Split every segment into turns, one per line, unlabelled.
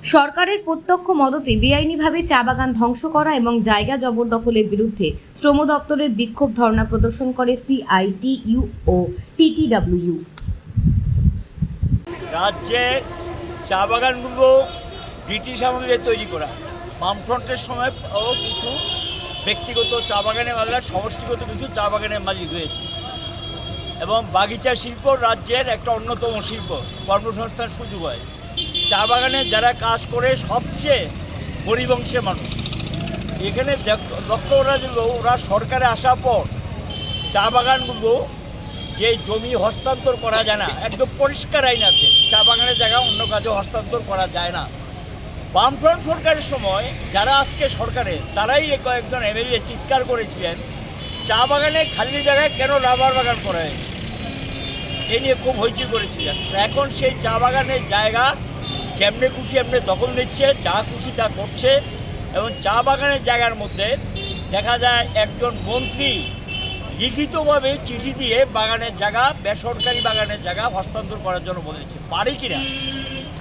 সরকারের প্রত্যক্ষ মদতে বেআইনিভাবে চা বাগান ধ্বংস করা এবং জায়গা জবরদখলের বিরুদ্ধে শ্রম দপ্তরের বিক্ষোভ ধর্ণা প্রদর্শন করে সিআইটিইউ ও টিটিডব্লিউ।
রাজ্যের চা বাগানগুলো ব্রিটিশ আমলে তৈরি করা। বামফ্রন্টের সময় কিছু ব্যক্তিগত চা বাগানের মালিক, সমষ্টিগত কিছু চা বাগানের মালিক হয়েছে এবং বাগিচা শিল্প রাজ্যের একটা অন্যতম শিল্প, কর্মসংস্থান সুযোগ হয়। চা বাগানে যারা কাজ করে সবচেয়ে গরিব অংশের মানুষ। এখানে লক্ষ্য করা গেল ওরা সরকারে আসার পর চা বাগানগুলো যে জমি হস্তান্তর করা যায় না, একদম পরিষ্কার আইন আছে, চা বাগানের জায়গা অন্য কাজে হস্তান্তর করা যায় না। বামফ্রন্ট সরকারের সময় যারা আজকে সরকারে তারাই কয়েকজন এমএলএ চিৎকার করেছিলেন চা বাগানে খালি জায়গায় কেন রাবার বাগান করা হয়েছে, এ নিয়ে খুব হইচই করেছিলেন। এখন সেই চা বাগানের জায়গা যেমনি খুশি এমনি দখল নিচ্ছে, যা খুশি তা করছে এবং চা বাগানের জায়গার মধ্যে দেখা যায় একজন মন্ত্রী লিখিতভাবে চিঠি দিয়ে বাগানের জায়গা, বেসরকারি বাগানের জায়গা হস্তান্তর করার জন্য বলেছে। পারে কিনা?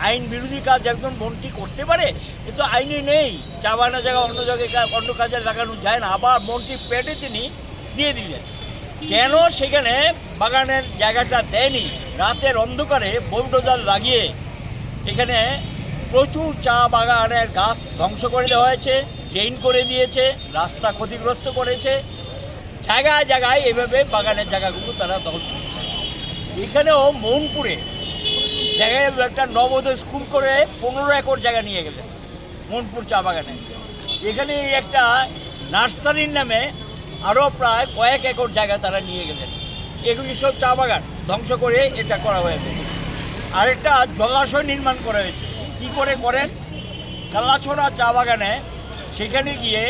আইন বিরোধী কাজ একজন মন্ত্রী করতে পারে? কিন্তু আইনে নেই, চা বাগানের জায়গা অন্য জায়গায় অন্য কাজে লাগানো যায় না। আবার মন্ত্রী পেটে তিনি দিয়ে দিলেন। কেন সেখানে বাগানের জায়গাটা দেয়নি? রাতের অন্ধকারে বুলডোজার লাগিয়ে এখানে প্রচুর চা বাগানের গাছ ধ্বংস করে দেওয়া হয়েছে, ড্রেন করে দিয়েছে, রাস্তা ক্ষতিগ্রস্ত করেছে। জায়গায় জায়গায় এভাবে বাগানের জায়গাগুলো তারা দখল করছে। এখানেও মৌনপুরে দেখা গেল একটা নবোদয় স্কুল করে 15 একর জায়গা নিয়ে গেলেন মৌনপুর চা বাগানে। এখানে একটা নার্সারির নামে আরও প্রায় কয়েক একর জায়গা তারা নিয়ে গেলেন। এগুলি সব চা বাগান ধ্বংস করে এটা করা হয়েছে। আরেকটা জলাশয় নির্মাণ করা হয়েছে। কী করে করেন? কালাছড়া চা বাগানে সেখানে গিয়ে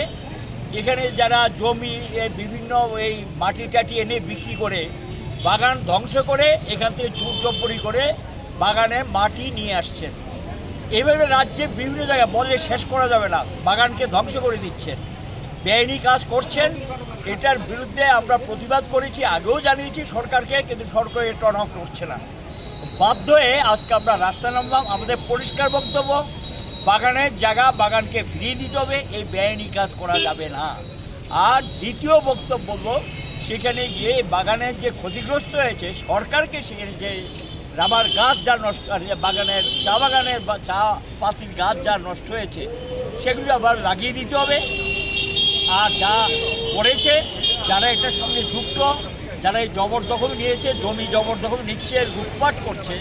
এখানে যারা জমি বিভিন্ন এই মাটি টাটি এনে বিক্রি করে বাগান ধ্বংস করে এখান থেকে চুর জব্বরি করে বাগানে মাটি নিয়ে আসছেন। এইভাবে রাজ্যে বিভিন্ন জায়গায় বলে শেষ করা যাবে না, বাগানকে ধ্বংস করে দিচ্ছেন, বেআইনি কাজ করছেন। এটার বিরুদ্ধে আমরা প্রতিবাদ করেছি, আগেও জানিয়েছি সরকারকে, কিন্তু সরকার এটা টর্ন অফ করছে না। বাধ্য হয়ে আজকে আমরা রাস্তায় নামলাম। আমাদের পরিষ্কার বক্তব্য, বাগানের জায়গা বাগানকে ফিরিয়ে দিতে হবে, এই বেআইনি কাজ করা যাবে না। আর দ্বিতীয় বক্তব্য হলো, সেখানে গিয়ে বাগানের যে ক্ষতিগ্রস্ত হয়েছে সরকারকে সেখানে যে রাবার গাছ যা নষ্ট, বাগানের চা বাগানের বা চা পাতির গাছ যা নষ্ট হয়েছে সেগুলো আবার লাগিয়ে দিতে হবে। আর যা করেছে যারা এটার সঙ্গে যুক্ত, যারা এই জবরদখল নিয়েছে, জমি জবরদখল নিচ্ছে, লুটপাট করছে,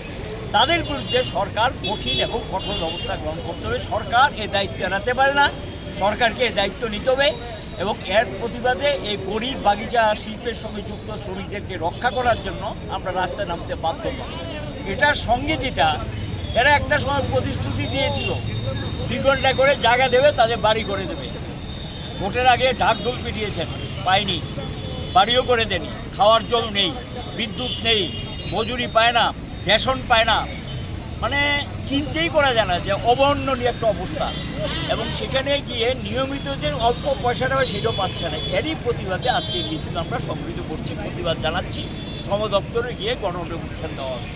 তাদের বিরুদ্ধে সরকার কঠিন এবং কঠোর ব্যবস্থা গ্রহণ করতে হবে। সরকার এই দায়িত্ব এড়াতে পারে না, সরকারকে এই দায়িত্ব নিতে হবে এবং এর প্রতিবাদে এই গরিব বাগিচা শিল্পের সঙ্গে যুক্ত শ্রমিকদেরকে রক্ষা করার জন্য আমরা রাস্তায় নামতে বাধ্য হব। এটার সঙ্গে যেটা এরা একটা সময় প্রতিশ্রুতি দিয়েছিল 2 ঘন্টা করে জায়গা দেবে, তাদের বাড়ি করে দেবে। ভোটের আগে ঢাকঢোল পিটিয়েছেন, পায়নি, বাড়িও করে দেনি, খাওয়ার জল নেই, বিদ্যুৎ নেই, মজুরি পায় না, রেশন পায় না, মানে চিন্তাই করা যায় না যে অবর্ণনীয় একটা অবস্থা। এবং সেখানে গিয়ে নিয়মিত যে অল্প পয়সাটা হয় সেটাও পাচ্ছে না। এরই প্রতিবাদে আজকে মিছিল আমরা সংগঠিত করছি, প্রতিবাদ জানাচ্ছি। শ্রম দপ্তরে গিয়ে গণঅনুষ্ঠান দেওয়া হবে।